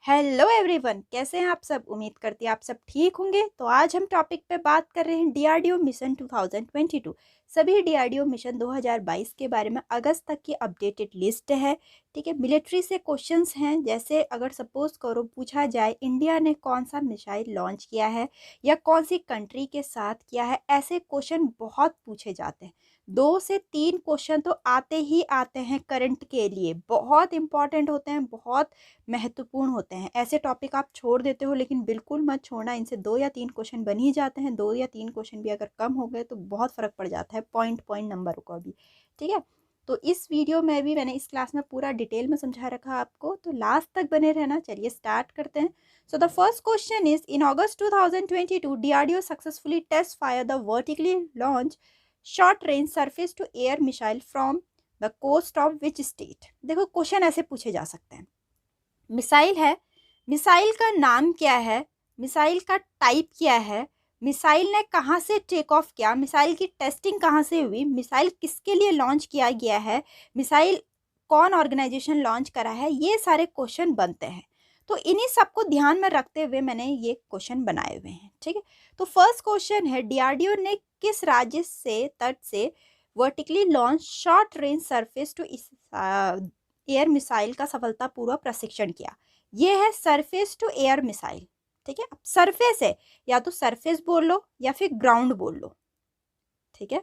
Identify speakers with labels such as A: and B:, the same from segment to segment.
A: Hello everyone, कैसे हैं आप सब। उम्मीद करती हैं आप सब ठीक होंगे। तो आज हम टॉपिक पे बात कर रहे हैं डीआरडीओ मिशन 2022। सभी डीआरडीओ मिशन 2022 के बारे में अगस्त तक की अपडेटेड लिस्ट है। ठीक है, मिलिट्री से क्वेश्चंस हैं, जैसे अगर सपोज करो पूछा जाए इंडिया ने कौन सा मिसाइल लॉन्च किया है या कौन सी कंट्री के साथ किया है, ऐसे क्वेश्चन बहुत पूछे जाते हैं। 2 से 3 क्वेश्चन तो आते ही आते हैं, करंट के लिए बहुत इंपॉर्टेंट होते हैं, बहुत महत्वपूर्ण होते हैं। ऐसे टॉपिक आप छोड़ देते हो, लेकिन बिल्कुल मत छोड़ना। इनसे 2 या 3 क्वेश्चन बन ही जाते हैं। 2 या 3 क्वेश्चन भी अगर कम हो गए तो बहुत फर्क पड़ जाता है पॉइंट पॉइंट नंबर को भी। ठीक है, तो इस वीडियो में भी मैंने इस क्लास में पूरा डिटेल में समझा रखा आपको, तो लास्ट तक बने रहना। चलिए स्टार्ट करते हैं। So the first question is, in August 2022 DRDO successfully test fire the vertically launch short range surface to air missile from the coast of which state. देखो क्वेश्चन ऐसे पूछे जा सकते हैं। मिसाइल है, मिसाइल का नाम क्या है, मिसाइल का टाइप क्या है, मिसाइल ने कहाँ से टेक ऑफ किया, मिसाइल की टेस्टिंग कहाँ से हुई, मिसाइल किसके लिए लॉन्च किया गया है, मिसाइल कौन ऑर्गेनाइजेशन लॉन्च करा है, ये सारे क्वेश्चन बनते हैं। तो इन्हीं सबको ध्यान में रखते हुए मैंने ये क्वेश्चन बनाए हुए हैं। ठीक है, तो फर्स्ट क्वेश्चन है, डीआरडीओ ने किस राज्य से तट से vertically launch short range surface to air missile का सफलतापूर्वक प्रशिक्षण किया। ये है सरफेस टू एयर मिसाइल। ठीक है, अब सरफेस है, या तो सरफेस बोल लो या फिर ग्राउंड बोल लो। ठीक है,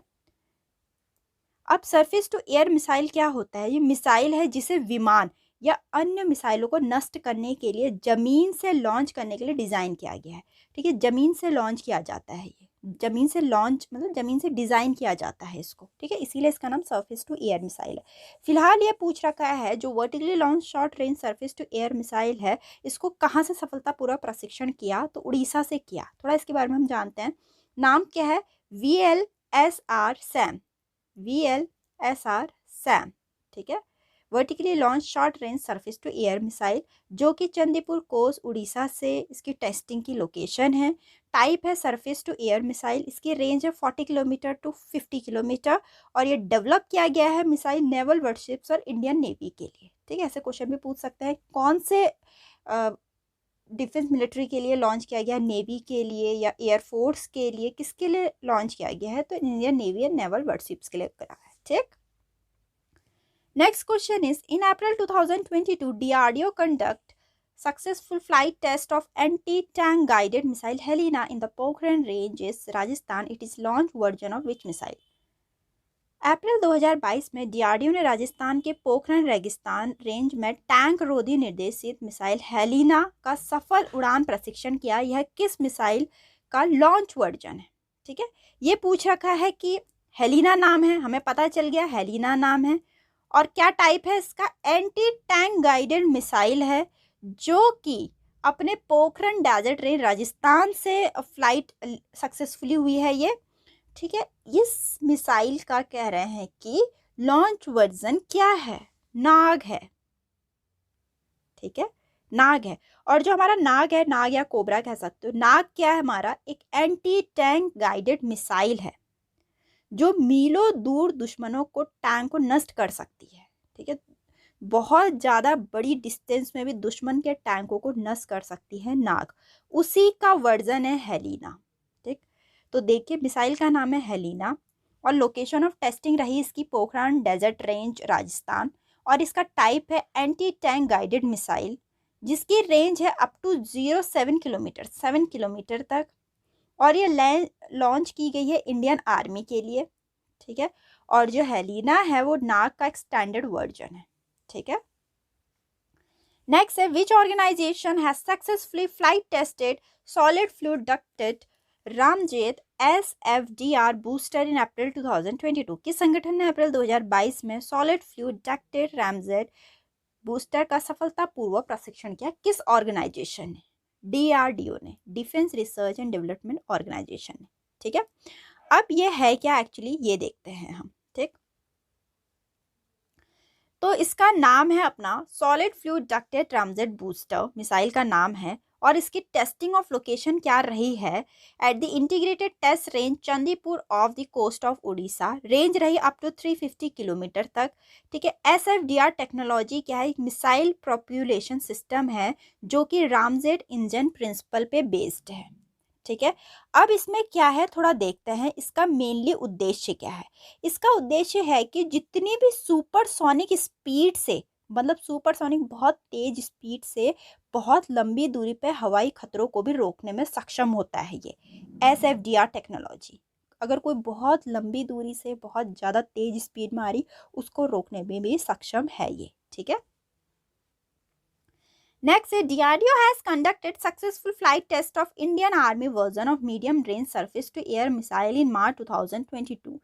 A: अब सरफेस टू एयर मिसाइल क्या होता है? ये मिसाइल है जिसे विमान या अन्य मिसाइलों को नष्ट करने के लिए जमीन से लॉन्च करने के लिए डिज़ाइन किया गया है। ठीक है, जमीन से लॉन्च किया जाता है। ये जमीन से लॉन्च मतलब जमीन से डिज़ाइन किया जाता है इसको। ठीक है, इसीलिए इसका नाम सरफेस टू एयर मिसाइल है। फिलहाल ये पूछ रखा है जो vertically launch short range surface to air missile है, इसको कहाँ से सफलतापूर्वक प्रशिक्षण किया? तो उड़ीसा से किया। थोड़ा इसके बारे में हम जानते हैं। नाम क्या है? VLSR SAM, VLSR SAM. ठीक है, vertically launch short range surface to air missile, जो कि चंदीपुर कोस उड़ीसा से इसकी टेस्टिंग की लोकेशन है। टाइप है सरफेस टू एयर मिसाइल, इसकी रेंज है 40 किलोमीटर टू 50 किलोमीटर, और ये डेवलप किया गया है मिसाइल नेवल वर्शिप्स और इंडियन नेवी के लिए। ठीक है, ऐसे क्वेश्चन भी पूछ सकते हैं, कौन से डिफेंस मिलिट्री के लिए लॉन्च किया गया, नेवी के लिए या एयरफोर्स के लिए, किसके लिए लॉन्च किया गया है? तो Indian navy and naval worships के लिए करा है। ठीक, next question is, in April 2022 DRDO conduct successful flight test of anti-tank guided missile Helena in the Pokhran ranges, Rajasthan. It is launch version of which missile? अप्रैल 2022 में DRDO ने राजस्थान के पोखरण रेगिस्तान range में टैंक रोधी निर्देशित मिसाइल हेलिना का सफल उड़ान प्रशिक्षण किया। यह किस मिसाइल का लॉन्च वर्जन है? ठीक है, ये पूछ रखा है कि हेलिना नाम है, हमें पता चल गया हेलिना नाम है, और क्या टाइप है इसका? एंटी टैंक गाइडेड मिसाइल है, जो कि अपने पोखरण डेजर्ट रेंज राजस्थान से फ्लाइट सक्सेसफुली हुई है ये। ठीक है, इस मिसाइल का कह रहे हैं कि लॉन्च वर्जन क्या है? नाग है। ठीक है, नाग है। और जो हमारा नाग है, नाग या कोबरा कह सकते हो, नाग क्या है? हमारा एक एंटी टैंक गाइडेड मिसाइल है, जो मीलों दूर दुश्मनों को टैंक को नष्ट कर सकती है। ठीक है, बहुत ज़्यादा बड़ी डिस्टेंस में भी दुश्मन के टैंकों को नष्ट कर सकती है नाग। उसी का वर्जन है हेलिना। ठीक, तो देखिए मिसाइल का नाम है हेलिना, और लोकेशन ऑफ टेस्टिंग रही इसकी पोखरण डेजर्ट रेंज राजस्थान, और इसका टाइप है एंटी टैंक गाइडेड मिसाइल, जिसकी रेंज है अप टू 07 किलोमीटर, 7 किलोमीटर तक, और ये लॉन्च की गई है इंडियन आर्मी के लिए। ठीक है, और जो हेलिना है वो नाग का एक स्टैंडर्ड वर्जन है। ठीक है, नेक्स्ट है, which organisation has successfully flight tested solid fluid ducted ramjet SFDR booster in April 2022? किस संगठन ने अप्रैल 2022 में solid fluid ducted ramjet booster का सफलतापूर्वक प्रशिक्षण किया? किस ऑर्गेनाइजेशन ने? डीआरडीओ ने, defence research and development organisation ने। ठीक है, अब ये है क्या एक्चुअली, ये देखते हैं हम। ठीक, तो इसका नाम है अपना solid fluid ducted ramjet booster missile का नाम है। और इसकी टेस्टिंग ऑफ लोकेशन क्या रही है, at the integrated test range Chandipur off the coast of Orissa. Range रही अप टू 350 किलोमीटर तक। ठीक है, SFDR टेक्नोलॉजी क्या है, एक मिसाइल प्रोप्यूलेशन सिस्टम है जो कि रामजेट इंजन प्रिंसिपल पे बेस्ड है। ठीक है, अब इसमें क्या है थोड़ा देखते हैं, इसका मेनली उद्देश्य क्या है। इसका उद्देश्य है कि जितनी भी सुपरसोनिक स्पीड से, मतलब सुपरसोनिक बहुत तेज स्पीड से बहुत लंबी दूरी पे हवाई खतरों को भी रोकने में सक्षम होता है ये SFDR टेक्नोलॉजी। अगर कोई बहुत लंबी दूरी से बहुत ज़्यादा तेज स्पीड में आ रही, उसको रोकने में भी सक्षम है ये। ठीक है, next is DRDO has conducted successful flight test of Indian Army version of medium range surface to air missile in March 2022.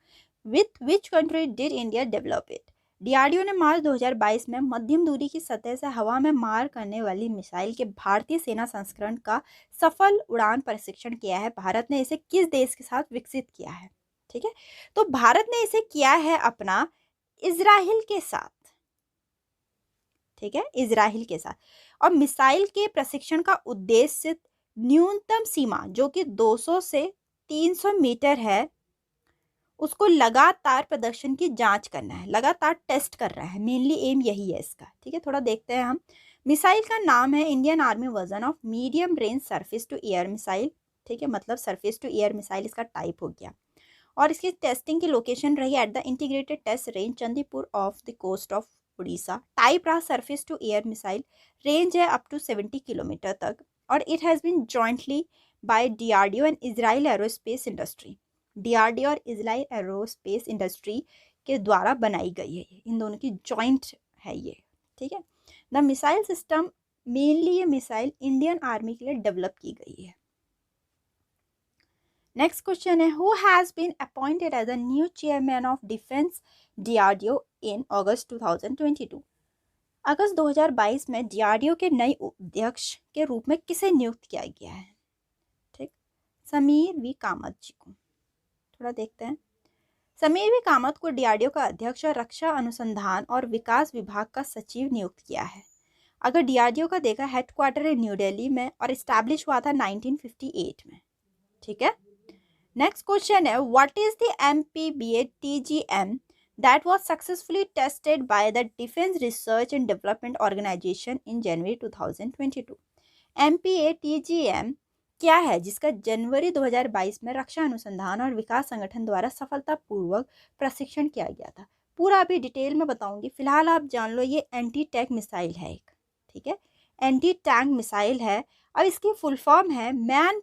A: With which country did India develop it? DRDO ने मार्च 2022 में मध्यम दूरी की सतह से हवा में मार करने वाली मिसाइल के भारतीय सेना संस्करण का सफल उड़ान परीक्षण किया है। भारत ने इसे किस देश के साथ विकसित किया है? ठीक है, तो भारत ने इसे किया है अपना इजराइल के साथ। ठीक है, इजराइल के साथ। और मिसाइल के प्रशिक्षण का उद्देश्य न्यूनतम सीमा जो कि 200 से 300 मीटर है, उसको लगातार प्रदर्शन की जांच करना है, लगातार टेस्ट कर रहा है, मेनली एम यही है इसका। ठीक है, थोड़ा देखते हैं हम। मिसाइल का नाम है Indian army version of medium range surface to air missile. ठीक है, मतलब सरफेस टू एयर मिसाइल इसका टाइप हो गया। और इसकी टेस्टिंग की लोकेशन रही at the integrated test range Chandipur off the coast of Orissa. Type रहा surface to air missile. Range है अप टू 70 किलोमीटर तक। और it has been jointly by DRDO and Israel aerospace industry. DRDO और Israel aerospace industry के द्वारा बनाई गई है, इन दोनों की जॉइंट है ये। ठीक है, द मिसाइल सिस्टम, मेनली ये मिसाइल इंडियन आर्मी के लिए डेवलप की गई है। नेक्स्ट क्वेश्चन है, who has been appointed as a new chairman of defence DRDO in August 2022। August 2022 में DRDO के नए अध्यक्ष के रूप में किसे नियुक्त किया गया है? ठीक, समीर वी कामत जी को। थोड़ा देखते हैं। समीर वी कामत को DRDO का अध्यक्ष और रक्षा अनुसंधान और विकास विभाग का सचिव नियुक्त किया है। अगर DRDO का देखा, हेडक्वार्टर है न्यू दिल्ली में और इस्टेब्लिश हुआ था 1958 में। ठीक है, नेक्स्ट क्वेश्चन है, what is the MPBA TGM that was successfully tested by the Defense Research and Development Organization in January 2022। MPA TGM क्या है जिसका जनवरी 2022 में रक्षा अनुसंधान और विकास संगठन द्वारा सफलतापूर्वक प्रशिक्षण किया गया था? पूरा अभी डिटेल में बताऊंगी, फिलहाल आप जान लो ये एंटी टैंक मिसाइल है एक। ठीक है, एंटी टैंक मिसाइल है। अब इसकी फुल फॉर्म है man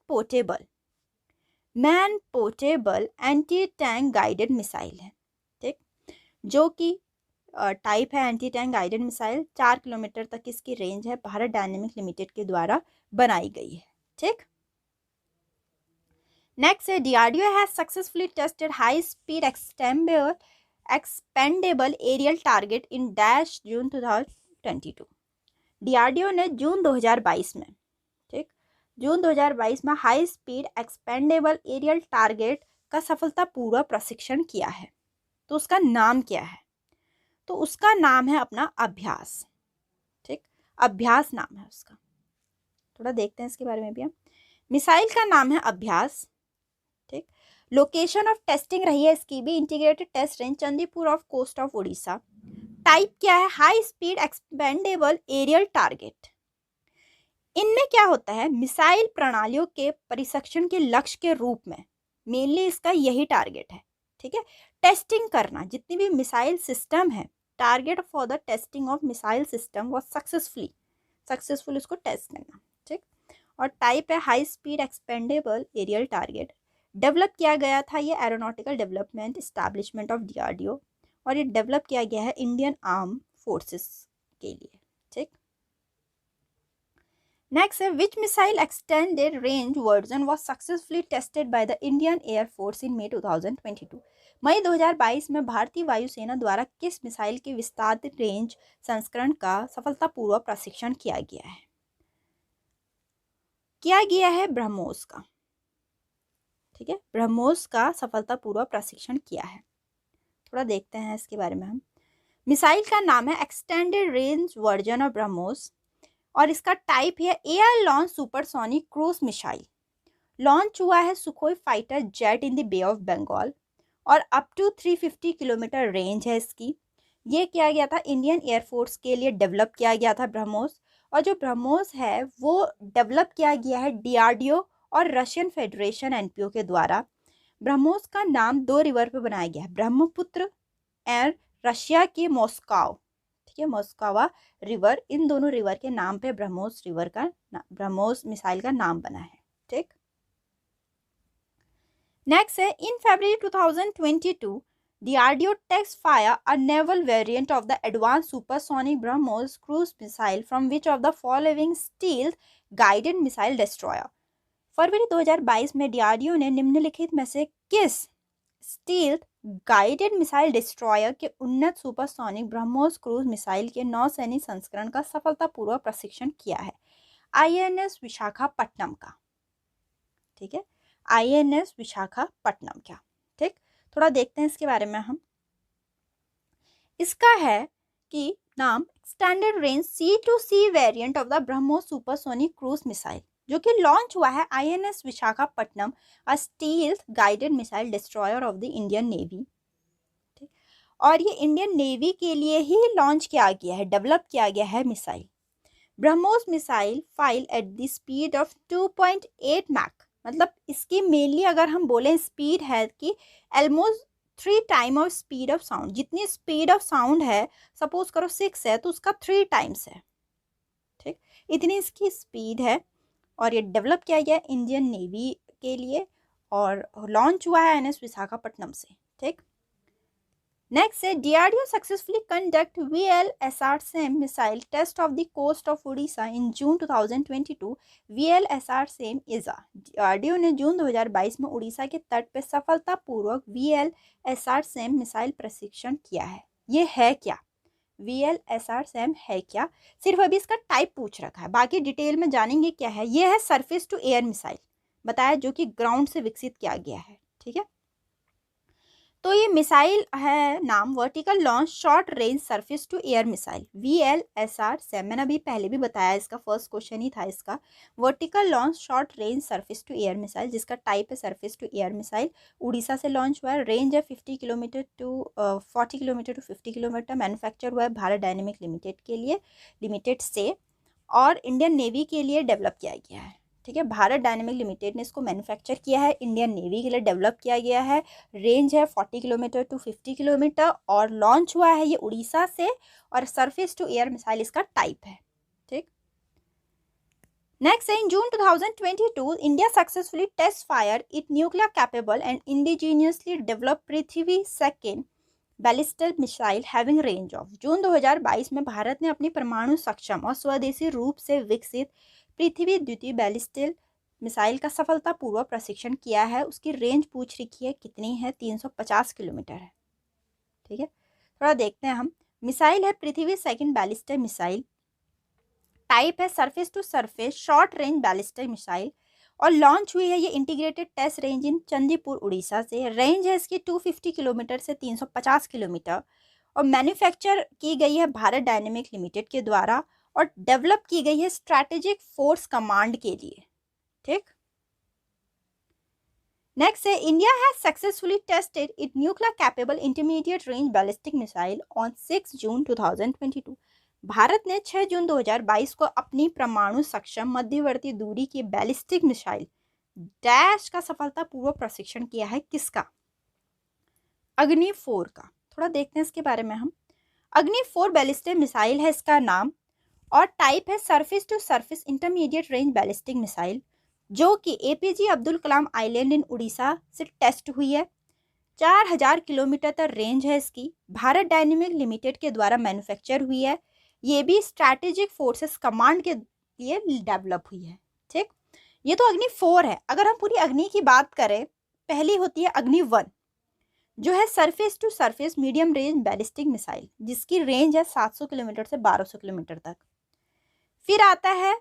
A: portable anti tank guided missile है। ठीक, जो कि टाइप है anti tank guided missile. 4 kilometre तक इसकी रेंज है। भारत डायनेमिक लिमिटेड के द्वारा बनाई गई है। ठीक, नेक्स्ट है, DRDO has successfully tested high speed expendable aerial target in dash June 2022। DRDO ने जून 2022 में, ठीक, जून 2022 में high speed expendable aerial target का सफलतापूर्वक प्रशिक्षण किया है। तो उसका नाम क्या है? तो उसका नाम है अपना अभ्यास। ठीक, अभ्यास नाम है उसका। थोड़ा देखते हैं इसके बारे में भी हम। मिसाइल का नाम है अभ्यास। ठीक, लोकेशन ऑफ टेस्टिंग रही है इसकी भी integrated test range Chandipur off coast of Orissa. Type क्या है? High speed expendable aerial target. इनमें क्या होता है, मिसाइल प्रणालियों के परीक्षण के लक्ष्य के रूप में मेनली इसका यही टारगेट है। ठीक है, टेस्टिंग करना जितनी भी मिसाइल सिस्टम है, target for the testing of missile system was successful उसको टेस्ट करना। ठीक, और टाइप है high speed expendable aerial target. Develop किया गया था ये aeronautical development establishment of DRDO, और ये डेवलप किया गया है इंडियन आर्म फोर्सेस के लिए। ठीक, नेक्स्ट है, which missile extended range version was successfully tested by the Indian air force in May 2022। मई 2022 में भारतीय वायुसेना द्वारा किस मिसाइल के विस्तारित रेंज संस्करण का सफलतापूर्वक प्रशिक्षण किया गया है? ब्रह्मोस का। ठीक है, ब्रह्मोस का सफलतापूर्वक प्रशिक्षण किया है। थोड़ा देखते हैं इसके बारे में हम। मिसाइल का नाम है extended range version of BrahMos और इसका टाइप है air launch supersonic cruise missile. Launch हुआ है Sukhoi fighter jet in the Bay of Bengal और अप टू 350 किलोमीटर रेंज है इसकी। ये किया गया था इंडियन एयरफोर्स के लिए डेवलप किया गया था ब्रह्मोस। और जो ब्रह्मोस है वो डेवलप किया गया है डीआरडीओ और रशियन फेडरेशन एनपीओ के द्वारा। ब्रह्मोस का नाम 2 रिवर पे बनाया गया है, ब्रह्मपुत्र एंड रशिया के मॉस्को, ठीक है, मॉस्कोवा रिवर, इन दोनों रिवर के नाम पे ब्रह्मोस रिवर का ब्रह्मोस मिसाइल का नाम बना है। ठीक, नेक्स्ट है इन फरवरी 2022 DRDO tests fire a naval variant of the advanced supersonic BrahMos cruise missile from which of the following stealth guided missile destroyer। फरवरी 2022 में DRDO ने निम्नलिखित में से किस स्टील्थ गाइडेड मिसाइल डिस्ट्रॉयर के उन्नत सुपरसोनिक ब्रह्मोस क्रूज मिसाइल के नौसैनिक संस्करण का सफलतापूर्वक प्रशिक्षण किया है? INS विशाखापट्टनम का। ठीक है, INS विशाखापट्टनम का। ठीक, थोड़ा देखते हैं इसके बारे में हम। इसका है कि नाम standard range C2C variant of the BrahMos supersonic cruise missile, जो कि लॉन्च हुआ है INS Visakhapatnam, a stealth guided missile destroyer of the Indian navy. ठीक, और ये इंडियन नेवी के लिए ही लॉन्च किया गया है, डेवलप किया गया है missile. BrahMos missile file at the speed of 2.8 Mach, मतलब इसकी मेनली अगर हम बोलें स्पीड है कि almost 3 time of speed of sound. जितनी स्पीड ऑफ साउंड है, सपोज करो 6 है तो उसका 3 टाइम्स है। ठीक, इतनी इसकी स्पीड है और ये डेवलप किया गया इंडियन नेवी के लिए और लॉन्च हुआ है INS विशाखापट्टनम से। ठीक, नेक्स्ट है DRDO successfully conduct VLSR-SAM missile test off the coast of Odisha in June 2022। VLSR-SAM is a, DRDO ने जून 2022 में उड़ीसा के तट पर सफलतापूर्वक VLSR-SAM मिसाइल प्रशिक्षण किया है। ये है क्या? VLSR-SAM है क्या? सिर्फ अभी इसका टाइप पूछ रखा है, बाकी डिटेल में जानेंगे क्या है। ये है सरफेस टू एयर मिसाइल बताया, जो कि ग्राउंड से विकसित किया गया है। ठीक है, तो ये मिसाइल है नाम vertical launch short range surface to air missile VLSR-SAM। मैंने अभी पहले भी बताया, इसका फर्स्ट क्वेश्चन ही था इसका। Vertical launch short range surface to air missile, जिसका टाइप है surface to air missile. Odisha से लॉन्च हुआ है। रेंज है 40 किलोमीटर टू 50 किलोमीटर। मैन्युफैक्चर हुआ है भारत डायनेमिक लिमिटेड के लिए, लिमिटेड से, और इंडियन नेवी के लिए डेवलप किया गया है। ठीक है, भारत डायनेमिक लिमिटेड ने इसको मैन्युफैक्चर किया है, इंडियन नेवी के लिए डेवलप किया गया है। रेंज है 40 किलोमीटर टू 50 किलोमीटर और लॉन्च हुआ है ये उड़ीसा से, और सरफेस टू एयर मिसाइल इसका टाइप है। ठीक, नेक्स्ट है in June 2022 India successfully test fire it nuclear capable and indigenously develop Prithvi second ballistic missile having range of. जून 2022 में भारत ने अपनी परमाणु सक्षम और स्वदेशी रूप से विकसित पृथ्वी द्वितीय बैलिस्टिक मिसाइल का सफलतापूर्वक प्रशिक्षण किया है। उसकी रेंज पूछ रखी है कितनी है? 350 किलोमीटर है। ठीक है, थोड़ा देखते हैं हम। मिसाइल है Prithvi second ballistic missile, type है surface to surface short range ballistic missile, और लॉन्च हुई है ये integrated test range in Chandipur Odisha से। रेंज है इसकी 250 किलोमीटर से 350 किलोमीटर, और मैन्युफैक्चर की गई है भारत डायनेमिक लिमिटेड के द्वारा, और डेवलप की गई है स्ट्रैटेजिक फोर्स कमांड के लिए। ठीक, नेक्स्ट है India has successfully tested it nuclear capable intermediate range ballistic missile on 6 जून 2022। भारत ने 6 जून 2022 को अपनी परमाणु सक्षम मध्यवर्ती दूरी की बैलिस्टिक मिसाइल डैश का सफलतापूर्वक प्रशिक्षण किया है। किसका? अग्नि 4 का। थोड़ा देखते हैं इसके बारे में हम। अग्नि 4 बैलिस्टिक मिसाइल है इसका नाम, और टाइप है surface to surface intermediate range ballistic missile, जो कि APJ Abdul Kalam Island in Odisha से टेस्ट हुई है। 4000 किलोमीटर तक रेंज है इसकी। भारत डायनेमिक लिमिटेड के द्वारा मैन्युफैक्चर हुई है। ये भी स्ट्रैटेजिक फोर्सेस कमांड के लिए डेवलप हुई है। ठीक, ये तो अग्नि 4 है। अगर हम पूरी अग्नि की बात करें, पहली होती है अग्नि 1, जो है surface to surface medium range ballistic missile, जिसकी रेंज है 700 किलोमीटर से 1200 किलोमीटर तक। फिर आता है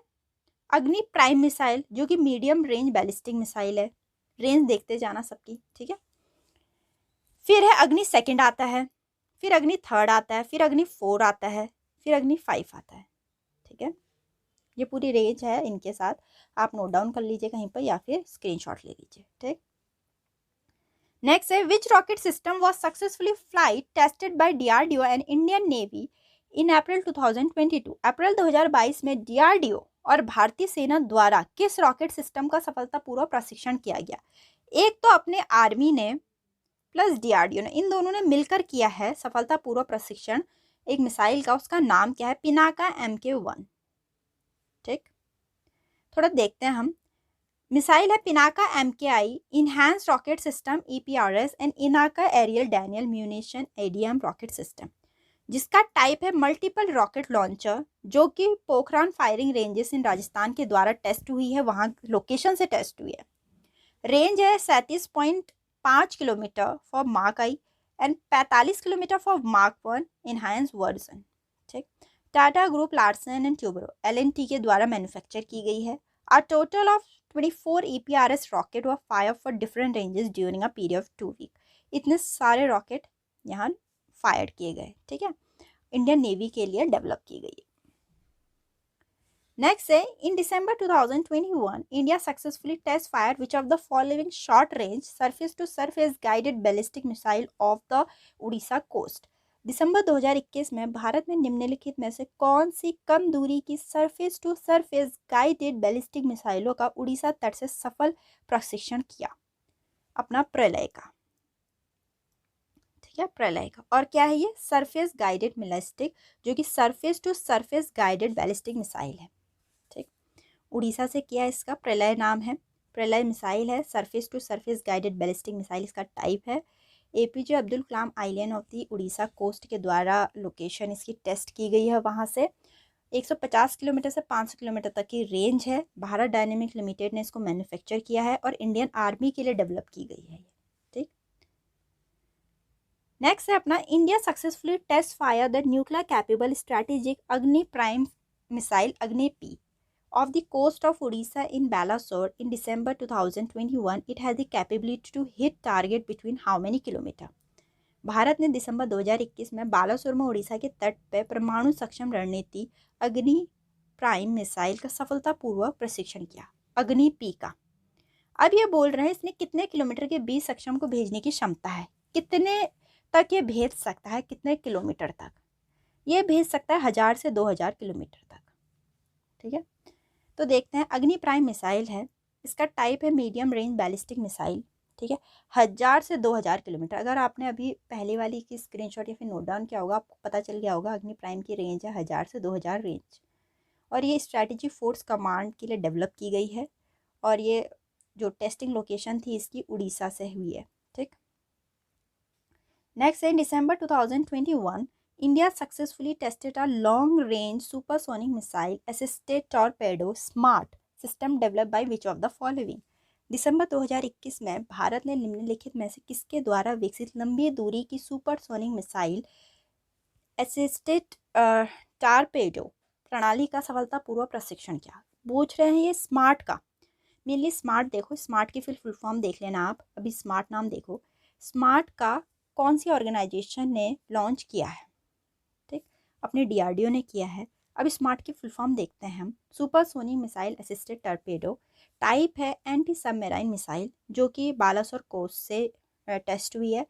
A: अग्नि प्राइम मिसाइल, जो कि मीडियम रेंज बैलिस्टिक मिसाइल है। रेंज देखते जाना सबकी। ठीक है, फिर है अग्नि सेकंड आता है, फिर अग्नि 3 आता है, फिर अग्नि 4 आता है, फिर अग्नि 5 आता है। ठीक है, ये पूरी रेंज है इनके साथ, आप नोट डाउन कर लीजिए कहीं पर या फिर स्क्रीनशॉट ले लीजिए। ठीक, नेक्स्ट है which rocket system was successfully flight tested by DRDO and Indian navy in April 2022। अप्रैल 2022 में डीआरडीओ और भारतीय सेना द्वारा किस रॉकेट सिस्टम का सफलतापूर्वक प्रशिक्षण किया गया? एक तो अपने आर्मी ने प्लस डीआरडीओ ने, इन दोनों ने मिलकर किया है सफलतापूर्वक प्रशिक्षण एक मिसाइल का, उसका नाम क्या है? पिनाका MK1। ठीक, थोड़ा देखते हैं हम। मिसाइल है Pinaka MKI enhance rocket system EPRS and Pinaka area denial munition ADM rocket system, जिसका टाइप है मल्टीपल रॉकेट लॉन्चर, जो कि Pokhran firing ranges in Rajasthan के द्वारा टेस्ट हुई है, वहां लोकेशन से टेस्ट हुई है। रेंज है 37.5 kilometre for Mark I and 45 kilometre for Mark 1 enhance version. ठीक, Tata group, Larsen and Toubro LNT के द्वारा मैन्युफैक्चर की गई है। A total of 24 EPRS rocket व fire for different ranges during a period of 2 week. इतने सारे रॉकेट यहाँ फायर किए गए। ठीक है, इंडियन नेवी के लिए डेवलप की गई है। नेक्स्ट है in December 2021 India successfully test fire which of the following short range surface to surface guided ballistic missile off the Orissa coast. दिसंबर 2021 में भारत ने निम्नलिखित में से कौन सी कम दूरी की surface to surface guided ballistic मिसाइलों का उड़ीसा तट से सफल प्रशिक्षण किया? अपना प्रलय का। ठीक है, प्रलय का। और क्या है ये? सरफेस गाइडेड बैलिस्टिक, जो कि surface to surface guided ballistic missile है। ठीक, उड़ीसा से किया, इसका प्रलय नाम है, प्रलय मिसाइल है, surface to surface guided ballistic missile इसका टाइप है। APJ Abdul Kalam Island off the Odisha coast के द्वारा लोकेशन इसकी टेस्ट की गई है। वहाँ से 150 किलोमीटर से 500 किलोमीटर तक की रेंज है। भारत डायनेमिक लिमिटेड ने इसको मैन्युफैक्चर किया है और इंडियन आर्मी के लिए डेवलप की गई है। ठीक, नेक्स्ट है अपना India successfully test fire the nuclear capable strategic Agni prime missile Agni P of the coast of Odisha in Balasore in December 2021. It has the capability to hit target between how many kilometer? Bharat ने दिसंबर 2021 में बालासोर में उड़ीसा के तट पर परमाणु सक्षम रणनीति अग्नि प्राइम मिसाइल का सफलतापूर्वक प्रशिक्षण किया, अग्नि P का। अब ये बोल रहे हैं इसने कितने किलोमीटर के बीच सक्षम को भेजने की क्षमता है, कितने तक ये भेज सकता है, कितने किलोमीटर तक ये भेज सकता है? 1000 से 2000 किलोमीटर तक। ठीक है, तो देखते हैं। अग्नि प्राइम मिसाइल है, इसका टाइप है मीडियम रेंज बैलिस्टिक मिसाइल। ठीक है, 1000 से 2000 किलोमीटर। अगर आपने अभी पहले वाली की स्क्रीनशॉट या फिर नोट डाउन किया होगा, आपको पता चल गया होगा अग्नि प्राइम की रेंज है 1000 से 2000 रेंज। और ये स्ट्रैटेजी फोर्स कमांड के लिए डेवलप की गई है और ये जो टेस्टिंग लोकेशन थी इसकी उड़ीसा से हुई है। ठीक, नेक्स्ट है दिसंबर 2021 India successfully tested a long-range supersonic missile-assisted torpedo SMART system developed by which of the following? दिसंबर 2021 में भारत ने निम्नलिखित में से किसके द्वारा विकसित लंबी दूरी की सुपरसोनिक मिसाइल असिस्टेड टॉर्पेडो प्रणाली का सफलतापूर्वक प्रशिक्षण किया? पूछ रहे हैं ये स्मार्ट का। मेनली स्मार्ट देखो, स्मार्ट की फिर फुल फॉर्म देख लेना आप। अभी स्मार्ट नाम देखो, स्मार्ट का कौन सी ऑर्गेनाइजेशन ने लॉन्च किया है? अपने DRDO ने किया है। अब स्मार्ट की फुल फॉर्म देखते हैं हम। Supersonic missile assisted torpedo, type है एंटी सबमरीन मिसाइल, जो कि बालासोर कोस्ट से टेस्ट हुई है।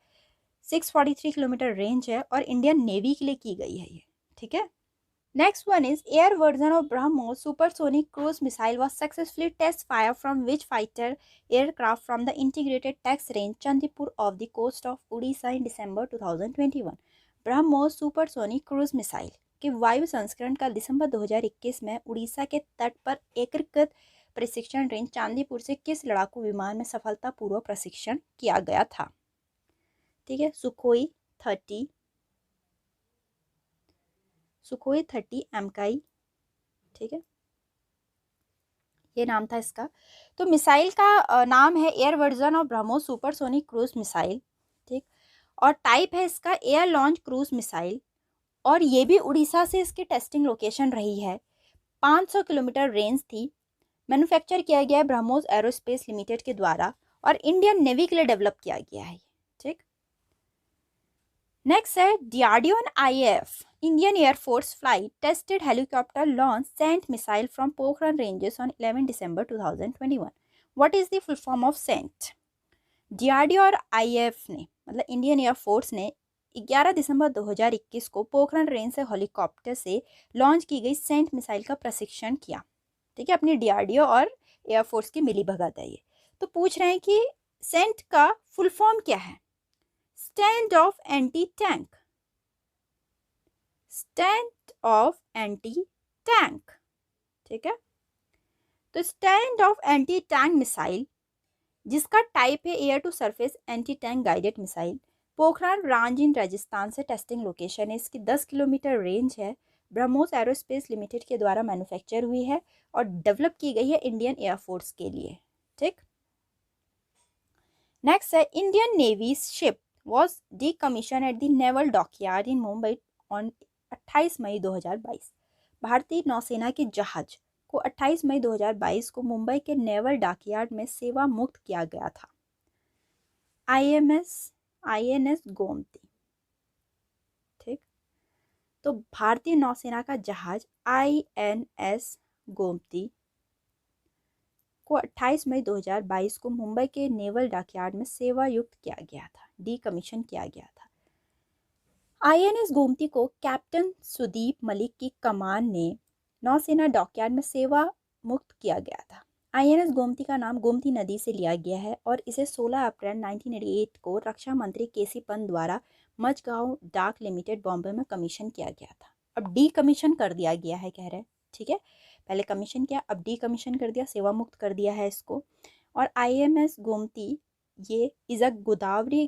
A: 643 किलोमीटर रेंज है और इंडियन नेवी के लिए की गई है ये। ठीक है, next one is air version of BrahMos supersonic cruise missile was successfully test fire from which fighter aircraft from the integrated test range Chandipur off the coast of Odisha in December 2021। BrahMos supersonic cruise missile के वायु संस्करण का दिसंबर 2021 में उड़ीसा के तट पर एकीकृत प्रशिक्षण रेंज चांदीपुर से किस लड़ाकू विमान में सफलतापूर्वक प्रशिक्षण किया गया था? ठीक है, सुखोई 30 MKI। ठीक है, ये नाम था इसका। तो मिसाइल का नाम है air version of BrahMos supersonic cruise missile. ठीक, और टाइप है इसका एयर लॉन्च क्रूज मिसाइल और ये भी उड़ीसा से इसकी टेस्टिंग लोकेशन रही है। 500 किलोमीटर रेंज थी। मैन्युफैक्चर किया गया है ब्रह्मोस एरोस्पेस लिमिटेड के द्वारा और इंडियन नेवी के लिए डेवलप किया गया है। ठीक, नेक्स्ट है DRDO and IAF, Indian Air Force flight tested helicopter launch sent missile from Pokhran ranges on 11 December 2021. What is the full form of SENT? DRDO और IAF ने मतलब इंडियन एयरफोर्स ने 11 दिसंबर 2021 को पोखरण रेंज से हेलीकॉप्टर से launch की गई Saint missile का प्रशिक्षण किया। ठीक है, अपनी DRDO और एयरफोर्स की मिलीभगत है ये। तो पूछ रहे हैं कि सेंट का फुल फॉर्म क्या है? Stand off anti tank, stand off anti tank. ठीक है, तो stand off anti tank missile जिसका टाइप है air to surface anti tank guided missile, Pokhran range in Rajasthan से टेस्टिंग लोकेशन है। इसकी 10 किलोमीटर रेंज है। ब्रह्मोस एरोस्पेस लिमिटेड के द्वारा मैन्युफैक्चर हुई है और डेवलप की गई है इंडियन एयरफोर्स के लिए। ठीक, नेक्स्ट है Indian navy ship was decommissioned at the Naval Dockyard in Mumbai on 28 मई 2022। भारतीय नौसेना के जहाज को 28 मई 2022 को मुंबई के नेवल डॉकयार्ड में सेवा मुक्त किया गया था। INS गोमती। ठीक, तो भारतीय नौसेना का जहाज INS गोमती को 28 मई 2022 को मुंबई के नेवल डॉकयार्ड में सेवा युक्त किया गया था, डीकमीशन किया गया था। INS गोमती को कैप्टन सुदीप मलिक की कमान ने नौसेना डॉकयार्ड में सेवा मुक्त किया गया था। INS गोमती का नाम गोमती नदी से लिया गया है और इसे 16 अप्रैल 1988 को रक्षा मंत्री केसी पंत द्वारा मझगांव डाक लिमिटेड बॉम्बे में कमीशन किया गया था। अब डीकमीशन कर दिया गया है कह रहे। ठीक है, पहले कमीशन किया, अब डीकमीशन कर दिया, सेवा मुक्त कर दिया है इसको। और INS गोमती ये is a Godavari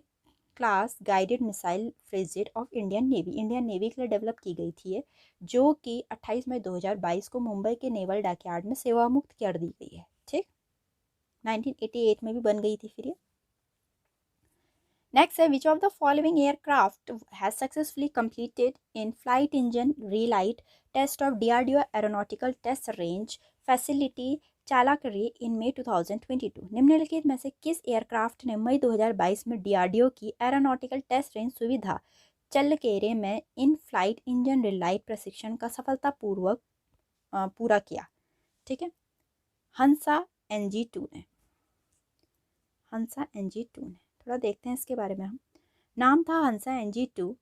A: class guided missile frigate of Indian navy के लिए डेवलप की गई थी ये, जो कि 28 मई 2022 को मुंबई के नेवल डॉकयार्ड में सेवा मुक्त कर दी गई है। ठीक, 1988 में भी बन गई थी फिर ये। नेक्स्ट है which of the following aircraft has successfully completed in flight engine relight test off DRDO aeronautical test range facility Challakere in May 2022। निम्नलिखित में से किस एयरक्राफ्ट ने मई 2022 में DRDO की एरोनॉटिकल टेस्ट रेंज सुविधा चलकेरे में इन फ्लाइट इंजन रिलाइट प्रशिक्षण का सफलतापूर्वक पूरा किया? ठीक है, हंसा NG-2 ने। हंसा NG-2 ने, थोड़ा देखते हैं इसके बारे में हम। नाम था Hansa NG-2।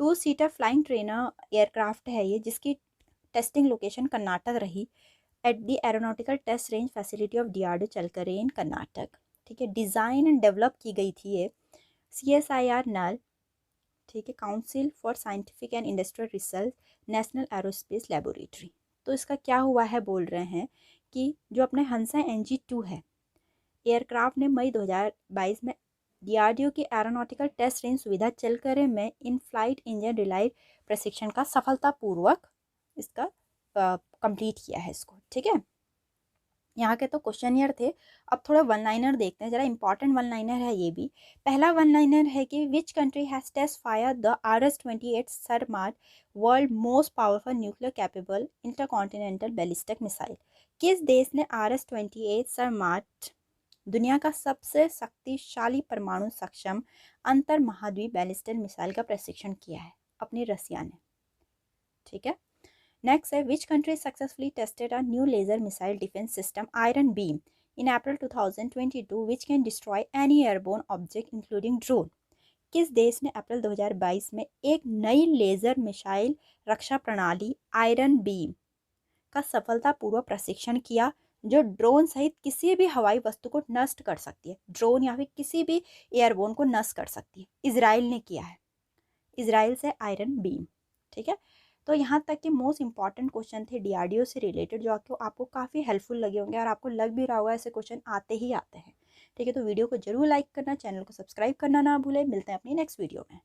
A: 2 seater flying trainer aircraft है ये, जिसकी टेस्टिंग लोकेशन कर्नाटक रही at the aeronautical test range facility of DRDO Challakere in Karnataka. ठीक है, डिज़ाइन एंड डेवलप की गई थी ये CSIR नल, ठीक है, council for scientific and industrial research, national aerospace laboratory. तो इसका क्या हुआ है, बोल रहे हैं कि जो अपने हंसा NG-2 है एयरक्राफ्ट ने मई 2022 में DRDO की एरोनॉटिकल टेस्ट रेंज सुविधा चलकरे में इन फ्लाइट इंजन रिलाइट प्रशिक्षण का सफलतापूर्वक इसका कंप्लीट किया है इसको। ठीक है, यहाँ के तो क्वेश्चनियर थे। अब थोड़ा वन लाइनर देखते हैं, जरा इंपॉर्टेंट वन लाइनर है ये भी। पहला वन लाइनर है कि which country has test fire the RS-28 Sarmat, world most powerful nuclear capable intercontinental ballistic missile. किस देश ने RS-28 सरमाट दुनिया का सबसे शक्तिशाली परमाणु सक्षम अंतर महाद्वीप बैलिस्टिक मिसाइल का प्रशिक्षण किया है? अपनी रसिया ने। ठीक है, नेक्स्ट है which country successfully tested a new laser missile defence system Iron Beam in April 2022 which can destroy any airborne object including drone. किस देश ने अप्रैल 2022 में एक नई लेजर मिसाइल रक्षा प्रणाली आयरन बीम का सफलतापूर्वक प्रशिक्षण किया, जो ड्रोन सहित किसी भी हवाई वस्तु को नष्ट कर सकती है, ड्रोन या फिर किसी भी एयरबोर्न को नष्ट कर सकती है? इजराइल ने किया है, इजराइल से आयरन बीम। ठीक है, तो यहाँ तक के मोस्ट इंपॉर्टेंट क्वेश्चन थे DRDO से रिलेटेड, जो आपको काफ़ी हेल्पफुल लगे होंगे और आपको लग भी रहा होगा ऐसे क्वेश्चन आते ही आते हैं। ठीक है, तो वीडियो को जरूर लाइक करना, चैनल को सब्सक्राइब करना ना भूलें। मिलते हैं अपनी नेक्स्ट वीडियो में।